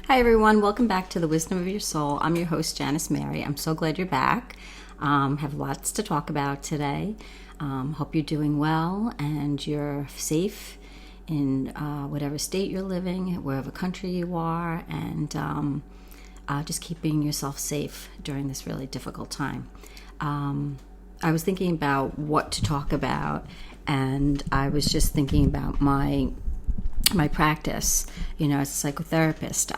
Hi everyone, welcome back to the Wisdom of Your Soul. I'm your host, Janice Mary. I'm so glad you're back. Have lots to talk about today. Hope you're doing well and you're safe in whatever state you're living, wherever country you are, and just keeping yourself safe during this really difficult time. I was thinking about what to talk about, and I was just thinking about my practice, as a psychotherapist.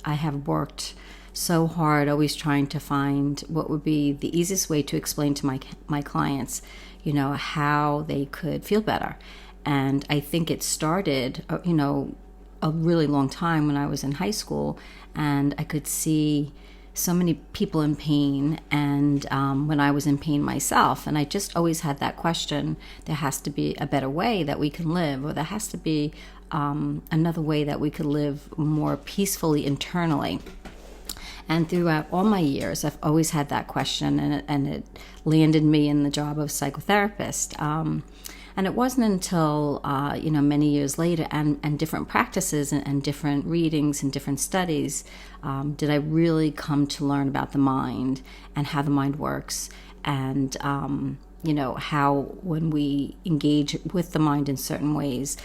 I have worked so hard, always trying to find what would be the easiest way to explain to my clients, how they could feel better. And I think it started, a really long time when I was in high school, and I could see so many people in pain, and when I was in pain myself, and I just always had that question: there has to be a better way that we can live, or there has to be another way that we could live more peacefully internally. And throughout all my years, I've always had that question, and it landed me in the job of psychotherapist. And it wasn't until, many years later and different practices and different readings and different studies did I really come to learn about the mind and how the mind works, and, how when we engage with the mind in certain ways,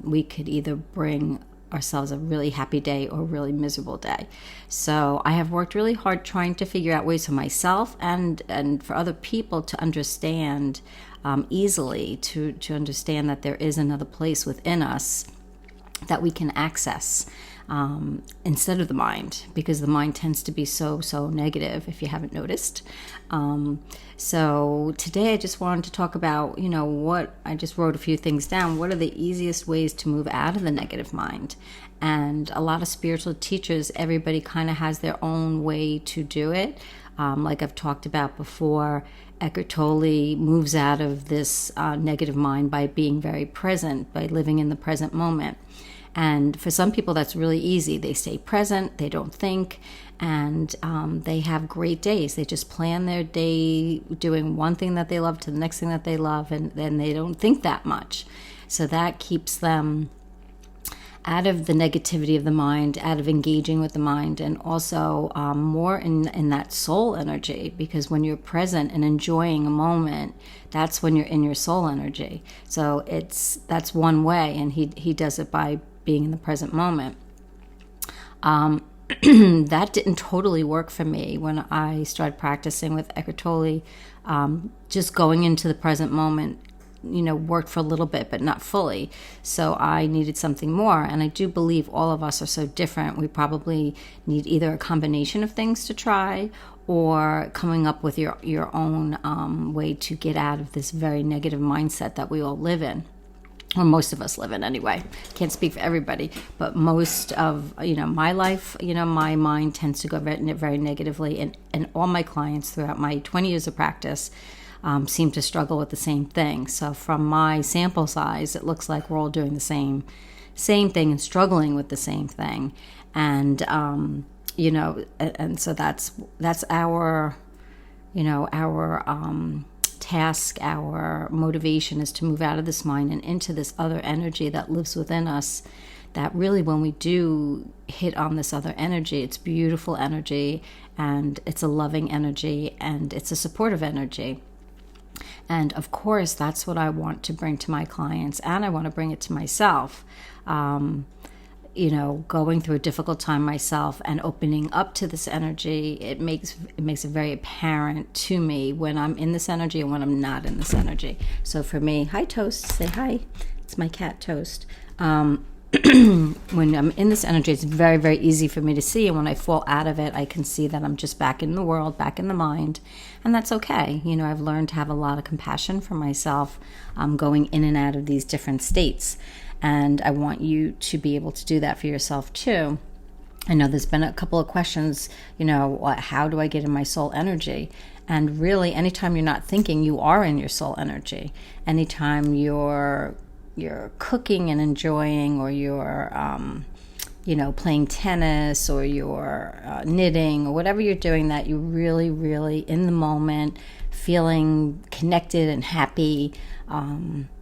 we could either bring ourselves a really happy day or a really miserable day. So I have worked really hard trying to figure out ways for myself and for other people to understand easily, to understand that there is another place within us that we can access instead of the mind, because the mind tends to be so negative, if you haven't noticed. So today I just wanted to talk about, what I just wrote a few things down. What are the easiest ways to move out of the negative mind? And a lot of spiritual teachers, everybody kind of has their own way to do it. Like I've talked about before, Eckhart Tolle moves out of this negative mind by being very present, by living in the present moment. And for some people, that's really easy. They stay present, they don't think, and they have great days. They just plan their day doing one thing that they love to the next thing that they love, and then they don't think that much. So that keeps them out of the negativity of the mind, out of engaging with the mind, and also more in that soul energy, because when you're present and enjoying a moment, that's when you're in your soul energy. So that's one way, and he does it by being in the present moment. That didn't totally work for me when I started practicing with Eckhart Tolle. Just going into the present moment, worked for a little bit, but not fully. So I needed something more. And I do believe all of us are so different. We probably need either a combination of things to try, or coming up with your own way to get out of this very negative mindset that we all live in. Or most of us live in anyway. Can't speak for everybody, but most of my life, my mind tends to go very, very negatively, and all my clients throughout my 20 years of practice seem to struggle with the same thing. So from my sample size, it looks like we're all doing the same thing and struggling with the same thing, and and so that's our task, our motivation is to move out of this mind and into this other energy that lives within us. That really, when we do hit on this other energy, it's beautiful energy, and it's a loving energy, and it's a supportive energy. And of course, that's what I want to bring to my clients, and I want to bring it to myself. Going through a difficult time myself and opening up to this energy, it makes it very apparent to me when I'm in this energy and when I'm not in this energy. So for me, hi Toast, say hi. It's my cat Toast. When I'm in this energy, it's very, very easy for me to see. And when I fall out of it, I can see that I'm just back in the world, back in the mind. And that's okay. I've learned to have a lot of compassion for myself going in and out of these different states. And I want you to be able to do that for yourself too. I know there's been a couple of questions, how do I get in my soul energy? And really, anytime you're not thinking, you are in your soul energy. Anytime you're cooking and enjoying, or you're playing tennis, or you're knitting, or whatever you're doing, that you're really, really in the moment, feeling connected and happy,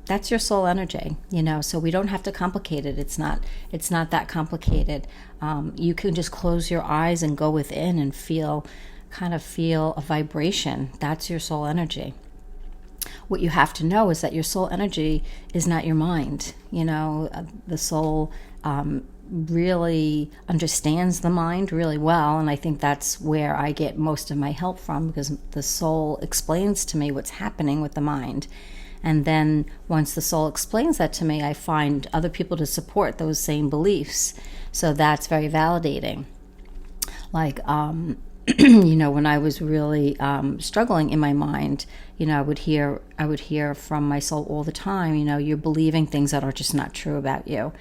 that's your soul energy, so we don't have to complicate it. It's not that complicated. You can just close your eyes and go within and feel a vibration. That's your soul energy. What you have to know is that your soul energy is not your mind. The soul really understands the mind really well, and I think that's where I get most of my help from, because the soul explains to me what's happening with the mind. And then once the soul explains that to me, I find other people to support those same beliefs. So that's very validating. Like, when I was really struggling in my mind, I would hear from my soul all the time, you're believing things that are just not true about you.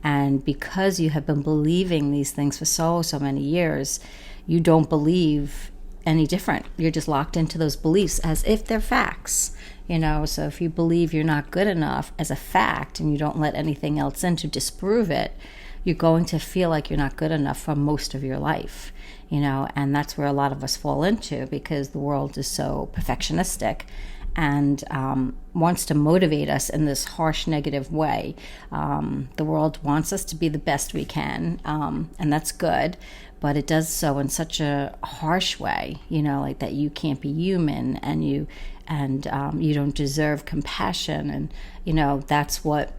And because you have been believing these things for so many years, you don't believe any different. You're just locked into those beliefs as if they're facts. So if you believe you're not good enough as a fact and you don't let anything else in to disprove it, you're going to feel like you're not good enough for most of your life, and that's where a lot of us fall into, because the world is so perfectionistic and wants to motivate us in this harsh, negative way. The world wants us to be the best we can, and that's good, but it does so in such a harsh way, like that you can't be human, and you don't deserve compassion, and that's what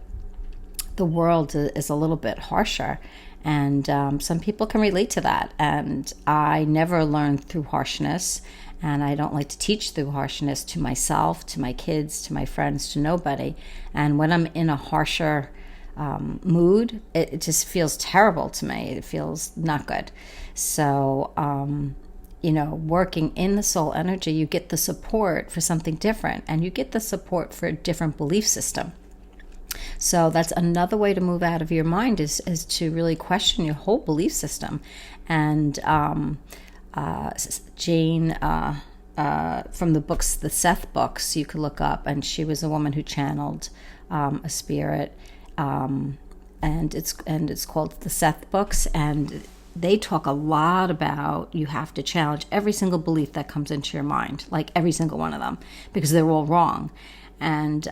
the world is, a little bit harsher. And some people can relate to that, and I never learned through harshness, and I don't like to teach through harshness to myself, to my kids, to my friends, to nobody. And when I'm in a harsher mood, it just feels terrible to me. It feels not good. So working in the soul energy, you get the support for something different, and you get the support for a different belief system. So that's another way to move out of your mind, is to really question your whole belief system. And Jane, from the books, the Seth books, you could look up, and she was a woman who channeled a spirit, and it's called the Seth books, and they talk a lot about you have to challenge every single belief that comes into your mind, like every single one of them, because they're all wrong. And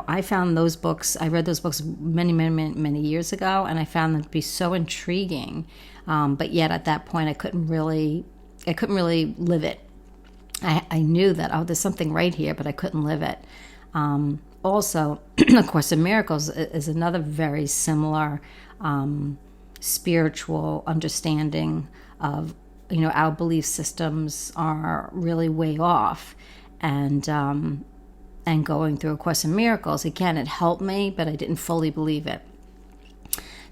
I found those books, I read those books many years ago, and I found them to be so intriguing. But yet at that point, I couldn't really live it. I knew that, there's something right here, but I couldn't live it. Also, A Course in Miracles is another very similar spiritual understanding of, our belief systems are really way off. And going through A Course in Miracles, again, it helped me, but I didn't fully believe it.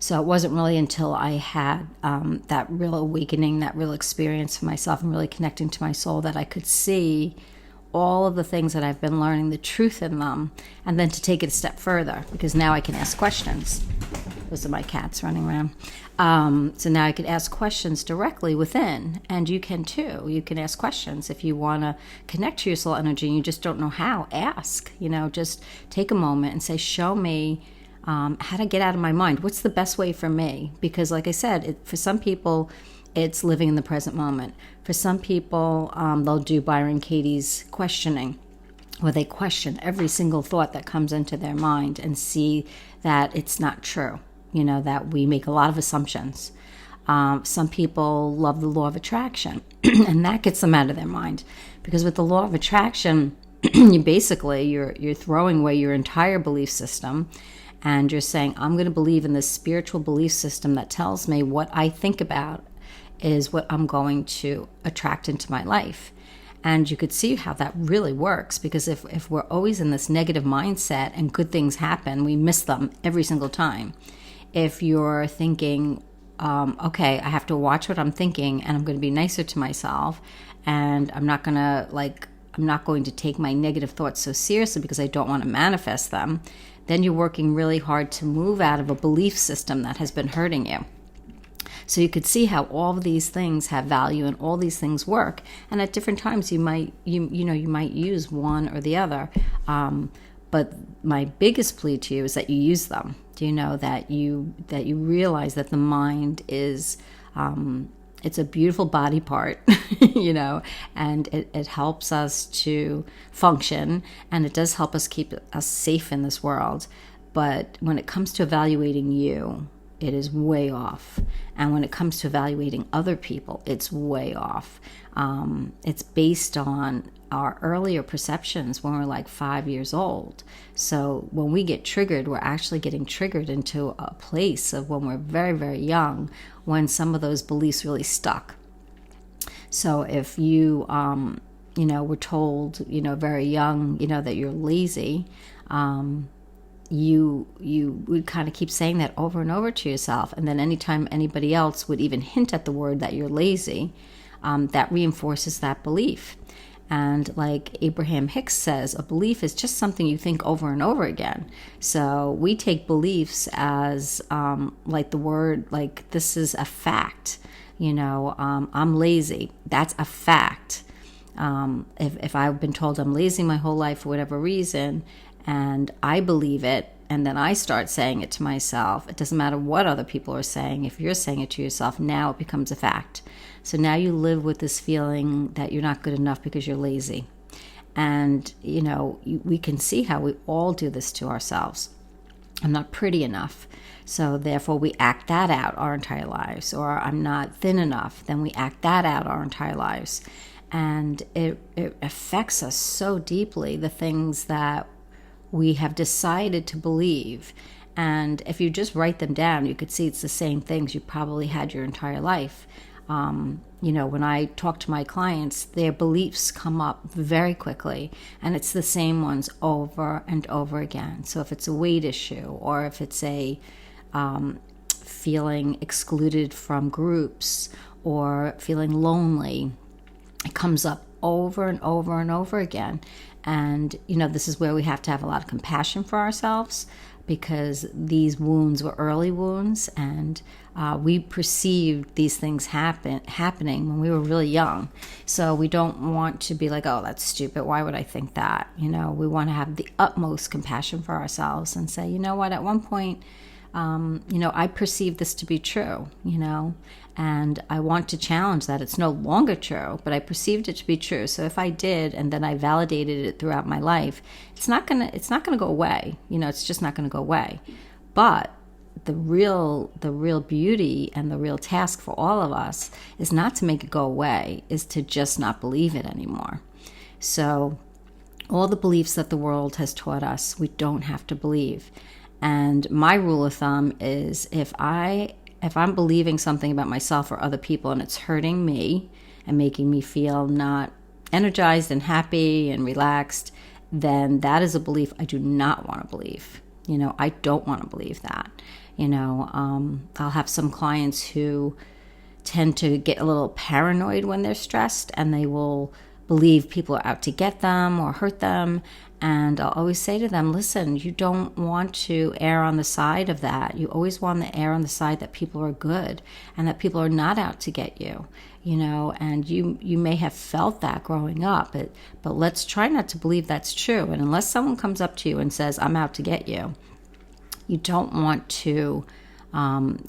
So it wasn't really until I had that real awakening, that real experience for myself, and really connecting to my soul, that I could see all of the things that I've been learning, the truth in them, and then to take it a step further, because now I can ask questions. Those are my cats running around. So now I could ask questions directly within, and you can too. You can ask questions if you want to connect to your soul energy and you just don't know how. Ask, just take a moment and say, show me how to get out of my mind. What's the best way for me? Because like I said, for some people, it's living in the present moment. For some people, they'll do Byron Katie's questioning, where they question every single thought that comes into their mind and see that it's not true, that we make a lot of assumptions. Some people love the law of attraction, and that gets them out of their mind. Because with the law of attraction, you're throwing away your entire belief system, and you're saying, I'm going to believe in this spiritual belief system that tells me what I think about is what I'm going to attract into my life. And you could see how that really works, because if we're always in this negative mindset and good things happen, we miss them every single time. If you're thinking, okay, I have to watch what I'm thinking, and I'm going to be nicer to myself, and I'm not going to take my negative thoughts so seriously because I don't want to manifest them, then you're working really hard to move out of a belief system that has been hurting you. So you could see how all of these things have value and all these things work. And at different times you might use one or the other. But my biggest plea to you is that you use them. Do you know that you realize that the mind is It's a beautiful body part, and it helps us to function, and it does help us keep us safe in this world. But when it comes to evaluating you, it is way off. And when it comes to evaluating other people, it's way off. It's based on our earlier perceptions when we're like 5 years old. So when we get triggered, we're actually getting triggered into a place of when we're very, very young, when some of those beliefs really stuck. So if you, were told, very young, that you're lazy, you would kind of keep saying that over and over to yourself. And then anytime anybody else would even hint at the word that you're lazy, that reinforces that belief. And like Abraham Hicks says, a belief is just something you think over and over again. So we take beliefs as like the word, like this is a fact. I'm lazy. That's a fact. If I've been told I'm lazy my whole life for whatever reason, and I believe it, and then I start saying it to myself, it doesn't matter what other people are saying. If you're saying it to yourself, now it becomes a fact. So now you live with this feeling that you're not good enough because you're lazy. And, we can see how we all do this to ourselves. I'm not pretty enough, so therefore we act that out our entire lives. Or I'm not thin enough, then we act that out our entire lives. And it affects us so deeply, the things that we have decided to believe. And if you just write them down, you could see it's the same things you probably had your entire life. When I talk to my clients, their beliefs come up very quickly, and it's the same ones over and over again. So if it's a weight issue, or if it's a feeling excluded from groups, or feeling lonely, it comes up over and over and over again. And, this is where we have to have a lot of compassion for ourselves, because these wounds were early wounds, and we perceived these things happening when we were really young. So we don't want to be like, oh, that's stupid. Why would I think that? We want to have the utmost compassion for ourselves and say, you know what, at one point, I perceive this to be true, and I want to challenge that. It's no longer true, but I perceived it to be true. So if I did, and then I validated it throughout my life, it's not gonna go away. It's just not gonna go away. But the real beauty and the real task for all of us is not to make it go away, is to just not believe it anymore. So all the beliefs that the world has taught us, we don't have to believe. And my rule of thumb is if I'm believing something about myself or other people and it's hurting me and making me feel not energized and happy and relaxed, then that is a belief I do not want to believe. I don't want to believe that. I'll have some clients who tend to get a little paranoid when they're stressed, and they will believe people are out to get them or hurt them. And I'll always say to them, listen, you don't want to err on the side of that. You always want to err on the side that people are good and that people are not out to get you, and you may have felt that growing up, but let's try not to believe that's true. And unless someone comes up to you and says, I'm out to get you, you don't want to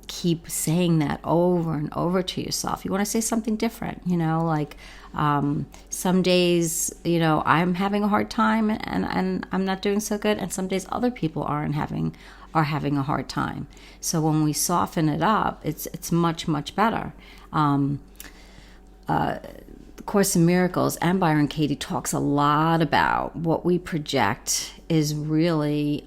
keep saying that over and over to yourself. You want to say something different, like some days, I'm having a hard time and I'm not doing so good. And some days other people are having a hard time. So when we soften it up, it's much, much better. Course in Miracles and Byron Katie talks a lot about what we project is really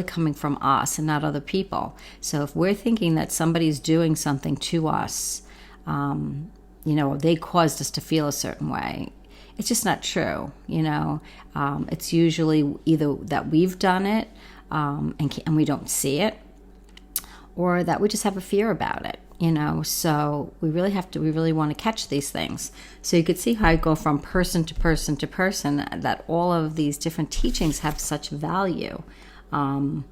coming from us and not other people. So if we're thinking that somebody's doing something to us, they caused us to feel a certain way, it's just not true. It's usually either that we've done it and we don't see it, or that we just have a fear about it. So we really want to catch these things. So you could see how I go from person to person to person, that all of these different teachings have such value. One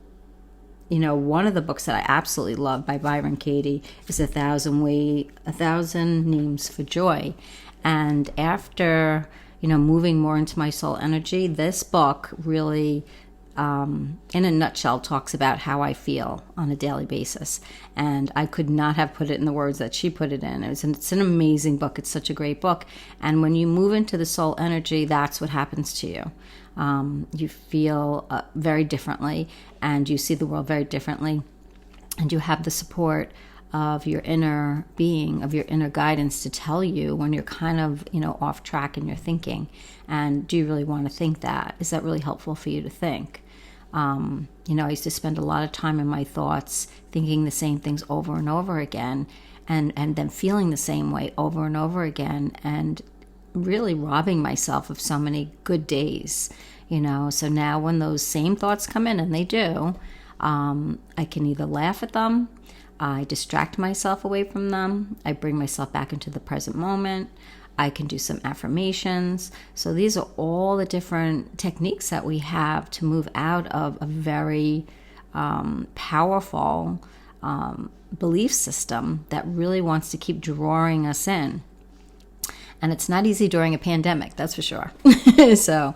of the books that I absolutely love by Byron Katie is 1,000 Names for Joy. And after, moving more into my soul energy, this book really in a nutshell, talks about how I feel on a daily basis. And I could not have put it in the words that she put it in. It's an amazing book. It's such a great book. And when you move into the soul energy, that's what happens to you. You feel very differently, and you see the world very differently. And you have the support of your inner being, of your inner guidance to tell you when you're kind of, off track in your thinking. And do you really want to think that? Is that really helpful for you to think? I used to spend a lot of time in my thoughts thinking the same things over and over again, and then feeling the same way over and over again, and really robbing myself of so many good days, So now when those same thoughts come in, and they do, I can either laugh at them, I distract myself away from them, I bring myself back into the present moment, I can do some affirmations. So these are all the different techniques that we have to move out of a very powerful belief system that really wants to keep drawing us in. And it's not easy during a pandemic, that's for sure. So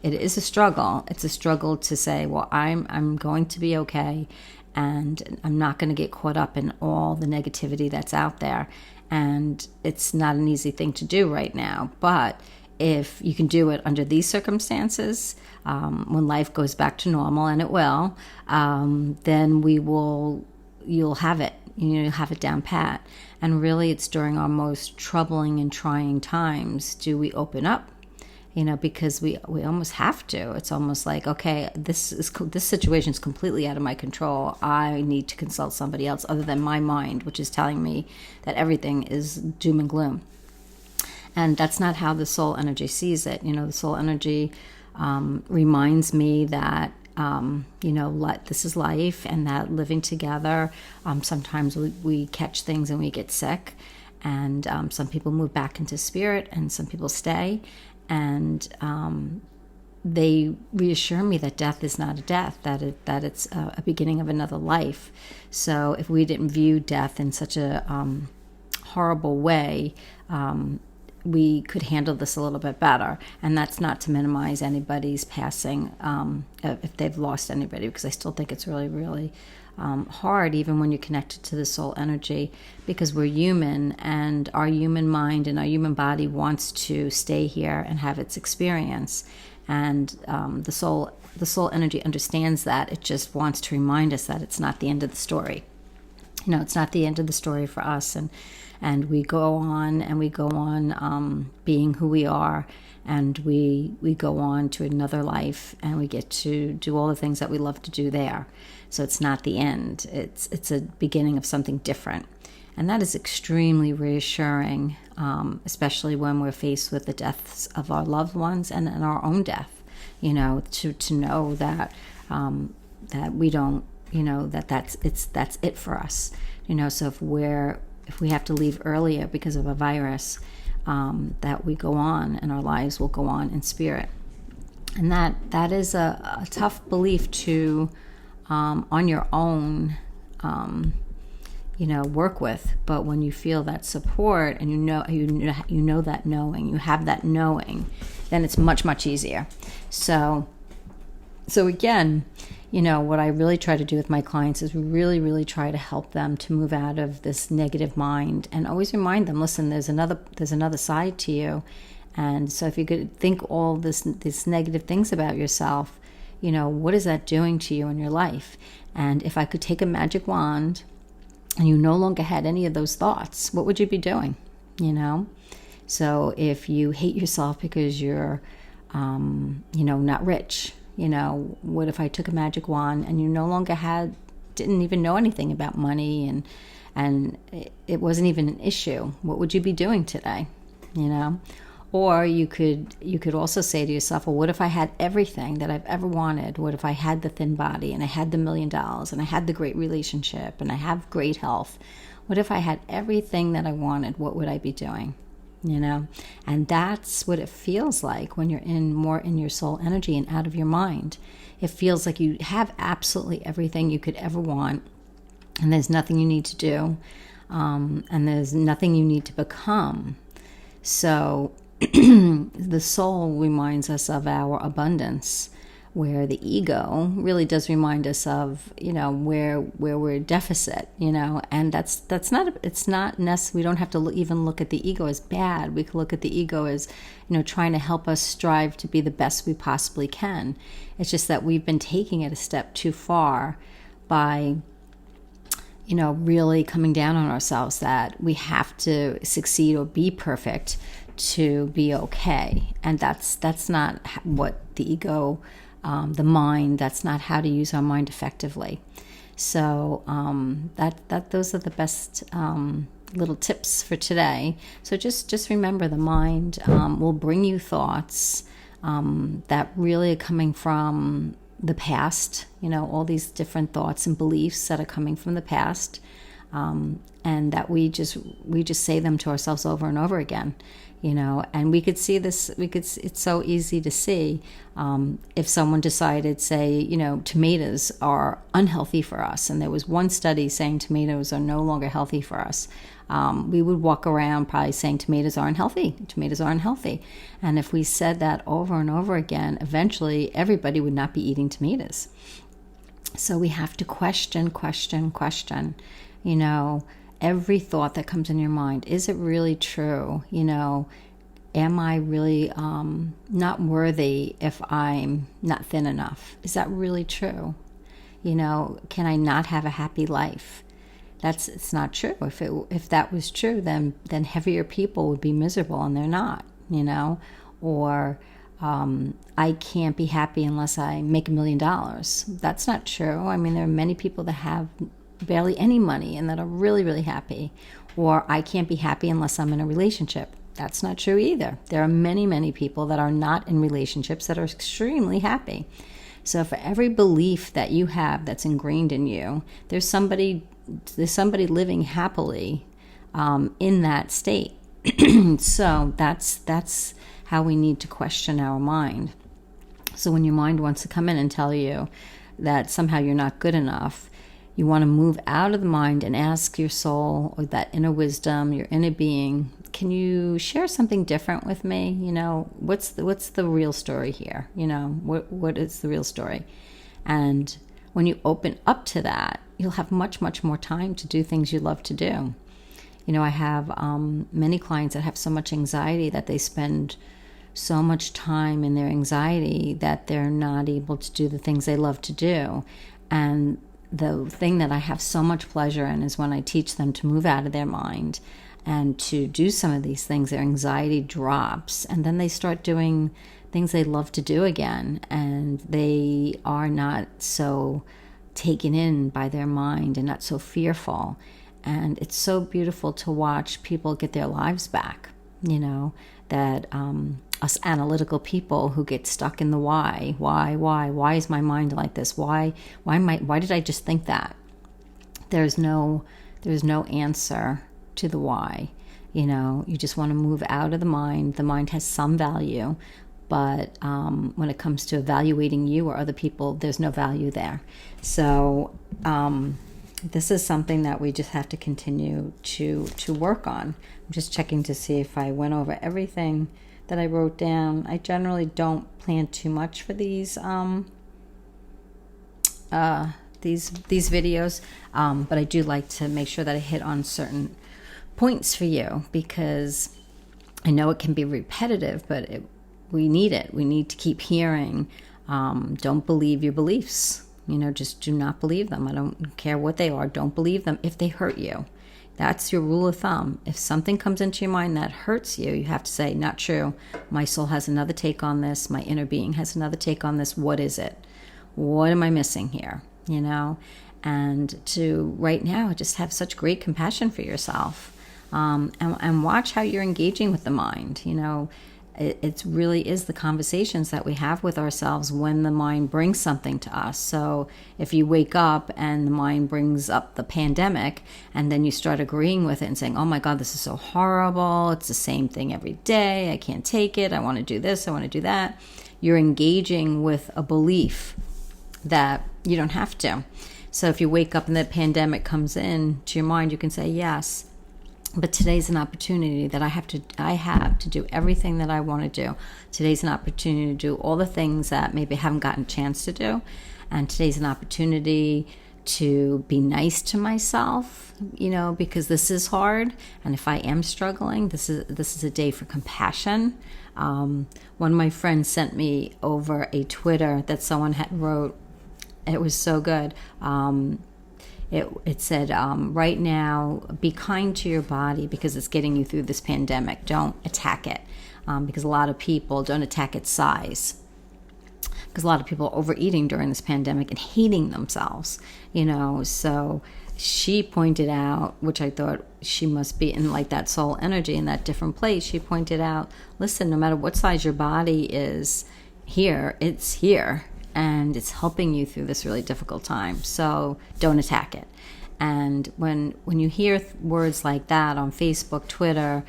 it is a struggle. It's a struggle to say, well, I'm going to be okay, and I'm not going to get caught up in all the negativity that's out there. And it's not an easy thing to do right now. But if you can do it under these circumstances, when life goes back to normal, and it will, then you'll have it. You'll have it down pat. And really, it's during our most troubling and trying times do we open up, because we almost have to. It's almost like, okay, this situation is completely out of my control. I need to consult somebody else other than my mind, which is telling me that everything is doom and gloom. And that's not how the soul energy sees it. The soul energy reminds me that this is life, and that living together, sometimes we catch things and we get sick, and some people move back into spirit, and some people stay, and they reassure me that death is not a death, that it's a beginning of another life. So if we didn't view death in such a horrible way, we could handle this a little bit better. And that's not to minimize anybody's passing, if they've lost anybody, because I still think it's really, really hard, even when you're connected to the soul energy, because we're human, and our human mind and our human body wants to stay here and have its experience. And the soul energy understands that. It just wants to remind us that it's not the end of the story. It's not the end of the story for us. And we go on being who we are, and we go on to another life, and we get to do all the things that we love to do there. So it's not the end. It's a beginning of something different. And that is extremely reassuring, especially when we're faced with the deaths of our loved ones and our own death, to know that that we don't, that's it for us. So if we have to leave earlier because of a virus, that we go on, and our lives will go on in spirit. And that is a tough belief to, on your own, work with. But when you feel that support, and you know that knowing, you have that knowing, then it's much, much easier. So again, what I really try to do with my clients is really, really try to help them to move out of this negative mind, and always remind them, listen, there's another side to you. And so if you could think all these negative things about yourself, what is that doing to you in your life? And if I could take a magic wand and you no longer had any of those thoughts, what would you be doing? So if you hate yourself because you're, not rich, what if I took a magic wand and you no longer didn't even know anything about money, and it wasn't even an issue? What would you be doing today? Or you could also say to yourself, well, what if I had everything that I've ever wanted? What if I had the thin body, and I had the $1 million, and I had the great relationship, and I have great health? What if I had everything that I wanted? What would I be doing? And that's what it feels like when you're more in your soul energy and out of your mind. It feels like you have absolutely everything you could ever want, and there's nothing you need to do, and there's nothing you need to become. So the soul reminds us of our abundance, where the ego really does remind us of, where we're deficit, and that's not, it's not necessary. We don't have to even look at the ego as bad. We can look at the ego as, trying to help us strive to be the best we possibly can. It's just that we've been taking it a step too far by, really coming down on ourselves that we have to succeed or be perfect to be okay. And that's not what the ego, the mind, that's not how to use our mind effectively. So those are the best little tips for today. So just remember, the mind will bring you thoughts that really are coming from the past, all these different thoughts and beliefs that are coming from the past, and that we just say them to ourselves over and over again, and we could see this, it's so easy to see, if someone decided, say, tomatoes are unhealthy for us, and there was one study saying tomatoes are no longer healthy for us, we would walk around probably saying tomatoes aren't healthy. And if we said that over and over again, eventually everybody would not be eating tomatoes. So we have to question, every thought that comes in your mind. Is it really true? Am I really not worthy if I'm not thin enough? Is that really true? Can I not have a happy life? It's not true. If that was true, then heavier people would be miserable, and they're not, Or I can't be happy unless I make $1 million. That's not true. I mean, there are many people that have barely any money and that are really, really happy. Or I can't be happy unless I'm in a relationship. That's not true either. There are many, many people that are not in relationships that are extremely happy. So for every belief that you have that's ingrained in you, there's somebody living happily in that state. So that's how we need to question our mind. So when your mind wants to come in and tell you that somehow you're not good enough, you want to move out of the mind and ask your soul, or that inner wisdom, your inner being, can you share something different with me? What's the real story here? What is the real story? And when you open up to that, you'll have much, much more time to do things you love to do. I have many clients that have so much anxiety that they spend so much time in their anxiety that they're not able to do the things they love to do. And the thing that I have so much pleasure in is when I teach them to move out of their mind and to do some of these things, their anxiety drops, and then they start doing things they love to do again, and they are not so taken in by their mind and not so fearful. And it's so beautiful to watch people get their lives back, that us analytical people who get stuck in the why is my mind like this? Why did I just think that? There's no answer to the why. You just want to move out of the mind. The mind has some value, but when it comes to evaluating you or other people, there's no value there. So this is something that we just have to continue to work on. I'm just checking to see if I went over everything that I wrote down. I generally don't plan too much for these videos, but I do like to make sure that I hit on certain points for you, because I know it can be repetitive, but we need it. We need to keep hearing. Don't believe your beliefs. Just do not believe them. I don't care what they are. Don't believe them if they hurt you. That's your rule of thumb. If something comes into your mind that hurts you, you have to say, not true. My soul has another take on this. My inner being has another take on this. What is it? What am I missing here? And to right now just have such great compassion for yourself, and watch how you're engaging with the mind. It really is the conversations that we have with ourselves when the mind brings something to us. So if you wake up and the mind brings up the pandemic, and then you start agreeing with it and saying, oh my God, this is so horrible. It's the same thing every day. I can't take it. I want to do this. I want to do that. You're engaging with a belief that you don't have to. So if you wake up and the pandemic comes in to your mind, you can say, yes, But today's an opportunity that I have to do everything that I want to do. Today's an opportunity to do all the things that maybe I haven't gotten a chance to do. And today's an opportunity to be nice to myself, because this is hard. And if I am struggling, this is a day for compassion. One of my friends sent me over a Twitter that someone had wrote. It was so good. It said, right now, be kind to your body because it's getting you through this pandemic. Don't attack it, because a lot of people don't attack its size. Because a lot of people are overeating during this pandemic and hating themselves, So she pointed out, which I thought she must be in like that soul energy in that different place. She pointed out, listen, no matter what size your body is here, it's here. And it's helping you through this really difficult time. So don't attack it. And when you hear words like that on Facebook, Twitter,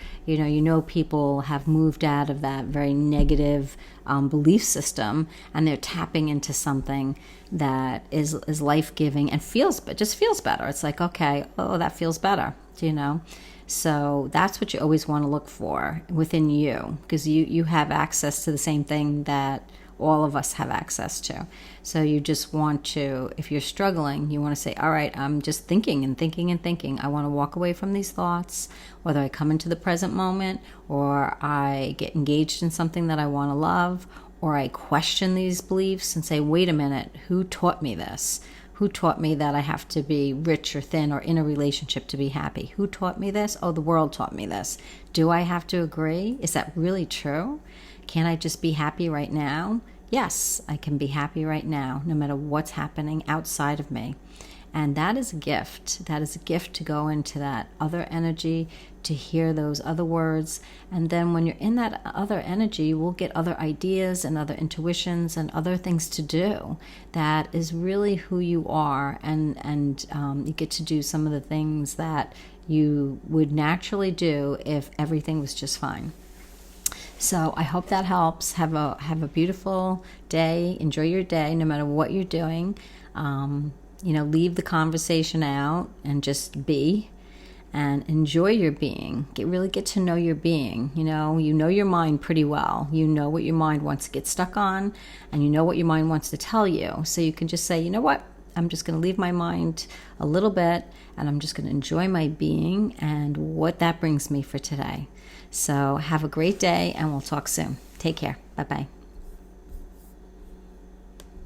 people have moved out of that very negative belief system, and they're tapping into something that is life-giving and just feels better. It's like, okay, that feels better, So that's what you always want to look for within you, because you have access to the same thing that all of us have access to. So you just want to, if you're struggling, you want to say, all right, I'm just thinking and thinking and thinking. I want to walk away from these thoughts, whether I come into the present moment or I get engaged in something that I want to love, or I question these beliefs and say, wait a minute, who taught me this? Who taught me that I have to be rich or thin or in a relationship to be happy? Who taught me this? Oh, the world taught me this. Do I have to agree? Is that really true? Can I just be happy right now? Yes, I can be happy right now, no matter what's happening outside of me. And that is a gift. That is a gift to go into that other energy, to hear those other words. And then when you're in that other energy, you will get other ideas and other intuitions and other things to do. That is really who you are. And you get to do some of the things that you would naturally do if everything was just fine. So I hope that helps. Have a beautiful day. Enjoy your day, no matter what you're doing. Leave the conversation out and just be, and enjoy your being. Really get to know your being. You know your mind pretty well. You know what your mind wants to get stuck on, and you know what your mind wants to tell you. So you can just say, you know what? I'm just going to leave my mind a little bit, and I'm just going to enjoy my being and what that brings me for today. So have a great day, and we'll talk soon. Take care. Bye-bye.